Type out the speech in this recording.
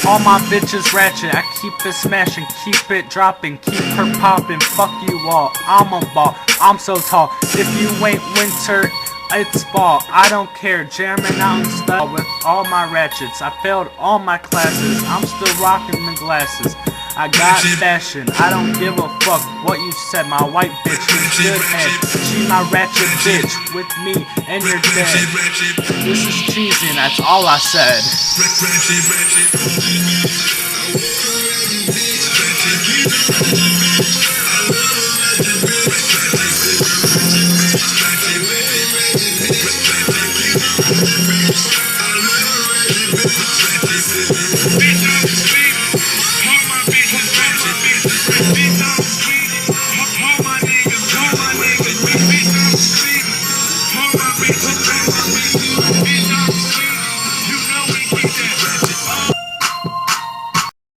All my bitches ratchet, I keep it smashing, keep it dropping, keep her popping. Fuck you all, I'm a ball, I'm so tall. If you ain't winter, it's fall. I don't care, jamming out in style with all my ratchets. I failed all my classes, I'm still rocking the glasses. I got fashion, I don't give a fuck what you said. My white bitch is good head, she my ratchet bitch. With me and you're dead. This is cheesy and that's all I said.